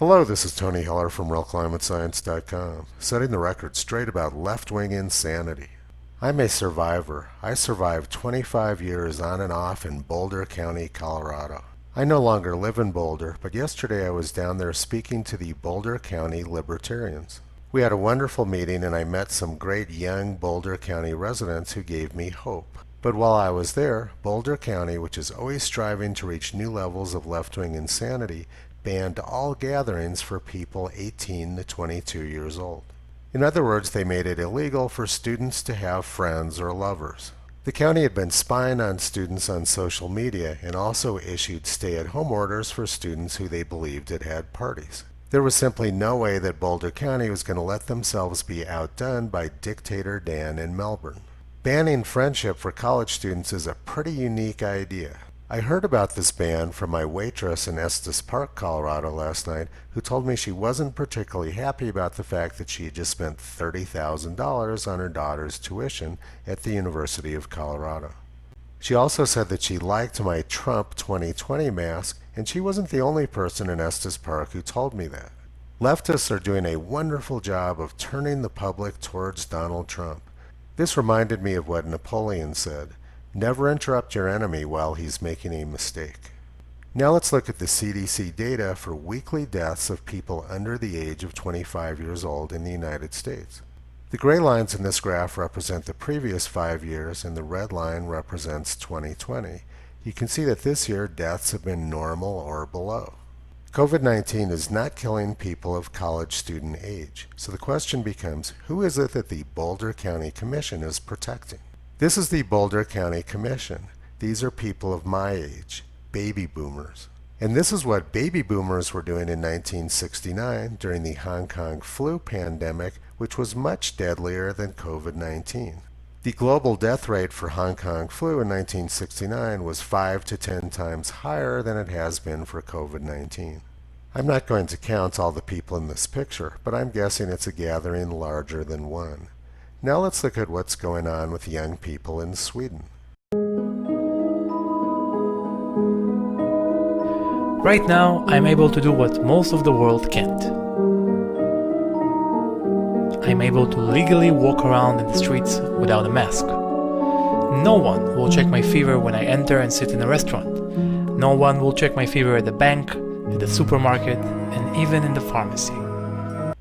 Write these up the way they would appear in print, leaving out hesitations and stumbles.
Hello, this is Tony Heller from RealClimateScience.com, setting the record straight about left-wing insanity. I'm a survivor. I survived 25 years on and off in Boulder County, Colorado. I no longer live in Boulder, but yesterday I was down there speaking to the Boulder County Libertarians. We had a wonderful meeting and I met some great young Boulder County residents who gave me hope. But while I was there, Boulder County, which is always striving to reach new levels of left-wing insanity, banned all gatherings for people 18 to 22 years old. In other words, they made it illegal for students to have friends or lovers. The county had been spying on students on social media and also issued stay-at-home orders for students who they believed had parties. There was simply no way that Boulder County was going to let themselves be outdone by Dictator Dan in Melbourne. Banning friendship for college students is a pretty unique idea. I heard about this ban from my waitress in Estes Park, Colorado last night, who told me she wasn't particularly happy about the fact that she had just spent $30,000 on her daughter's tuition at the University of Colorado. She also said that she liked my Trump 2020 mask, and she wasn't the only person in Estes Park who told me that. Leftists are doing a wonderful job of turning the public towards Donald Trump. This reminded me of what Napoleon said. Never interrupt your enemy while he's making a mistake. Now let's look at the CDC data for weekly deaths of people under the age of 25 years old in the United States. The gray lines in this graph represent the previous 5 years and the red line represents 2020. You can see that this year deaths have been normal or below. COVID-19 is not killing people of college student age, so the question becomes, who is it that the Boulder County Commission is protecting? This is the Boulder County Commission. These are people of my age, baby boomers. And this is what baby boomers were doing in 1969 during the Hong Kong flu pandemic, which was much deadlier than COVID-19. The global death rate for Hong Kong flu in 1969 was 5 to 10 times higher than it has been for COVID-19. I'm not going to count all the people in this picture, but I'm guessing it's a gathering larger than one. Now let's look at what's going on with young people in Sweden. Right now, I'm able to do what most of the world can't. I'm able to legally walk around in the streets without a mask. No one will check my fever when I enter and sit in a restaurant. No one will check my fever at the bank, at the supermarket, and even in the pharmacy.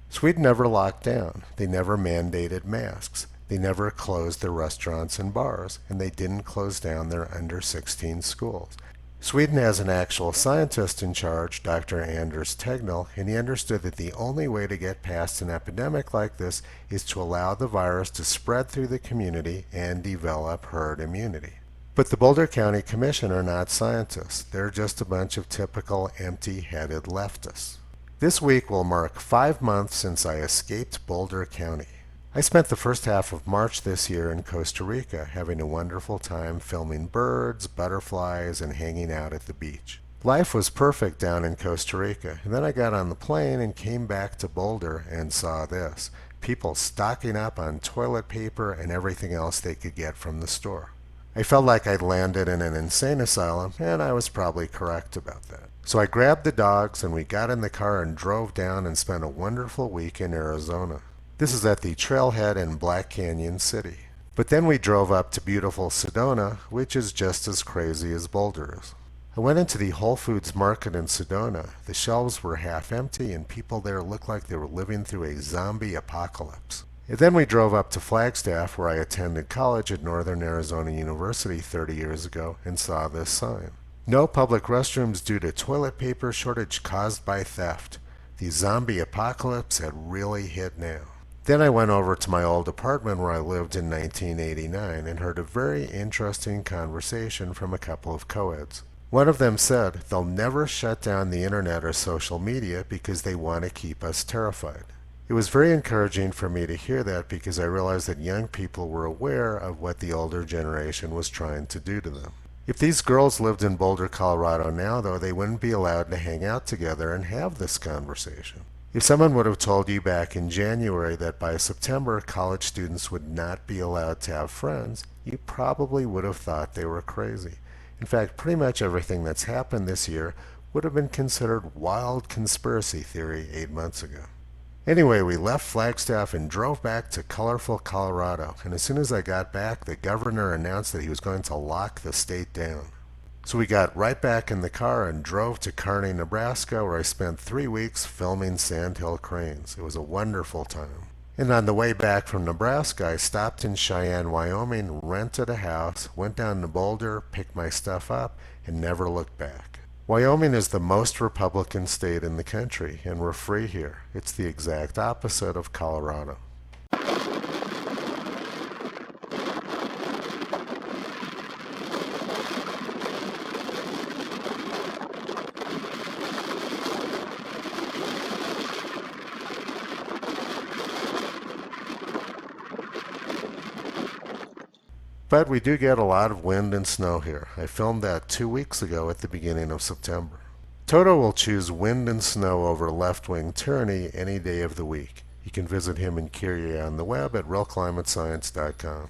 Sweden never locked down. They never mandated masks. They never closed their restaurants and bars, and they didn't close down their under 16 schools. Sweden has an actual scientist in charge, Dr. Anders Tegnell, and he understood that the only way to get past an epidemic like this is to allow the virus to spread through the community and develop herd immunity. But the Boulder County Commission are not scientists. They're just a bunch of typical empty-headed leftists. This week will mark 5 months since I escaped Boulder County. I spent the first half of March this year in Costa Rica, having a wonderful time filming birds, butterflies, and hanging out at the beach. Life was perfect down in Costa Rica, and then I got on the plane and came back to Boulder and saw this. People stocking up on toilet paper and everything else they could get from the store. I felt like I'd landed in an insane asylum, and I was probably correct about that. So I grabbed the dogs and we got in the car and drove down and spent a wonderful week in Arizona. This is at the trailhead in Black Canyon City. But then we drove up to beautiful Sedona, which is just as crazy as Boulder is. I went into the Whole Foods market in Sedona. The shelves were half empty and people there looked like they were living through a zombie apocalypse. And then we drove up to Flagstaff, where I attended college at Northern Arizona University 30 years ago, and saw this sign. No public restrooms due to toilet paper shortage caused by theft. The zombie apocalypse had really hit now. Then I went over to my old apartment where I lived in 1989 and heard a very interesting conversation from a couple of co-eds. One of them said they'll never shut down the internet or social media because they want to keep us terrified. It was very encouraging for me to hear that because I realized that young people were aware of what the older generation was trying to do to them. If these girls lived in Boulder, Colorado now, though, they wouldn't be allowed to hang out together and have this conversation. If someone would have told you back in January that by September college students would not be allowed to have friends, you probably would have thought they were crazy. In fact, pretty much everything that's happened this year would have been considered wild conspiracy theory 8 months ago. Anyway, we left Flagstaff and drove back to colorful Colorado, and as soon as I got back, the governor announced that he was going to lock the state down. So we got right back in the car and drove to Kearney, Nebraska, where I spent 3 weeks filming sandhill cranes. It was a wonderful time. And on the way back from Nebraska, I stopped in Cheyenne, Wyoming, rented a house, went down to Boulder, picked my stuff up, and never looked back. Wyoming is the most Republican state in the country, and we're free here. It's the exact opposite of Colorado. But we do get a lot of wind and snow here. I filmed that 2 weeks ago at the beginning of September. Toto will choose wind and snow over left-wing tyranny any day of the week. You can visit him in Kyrie on the web at realclimatescience.com.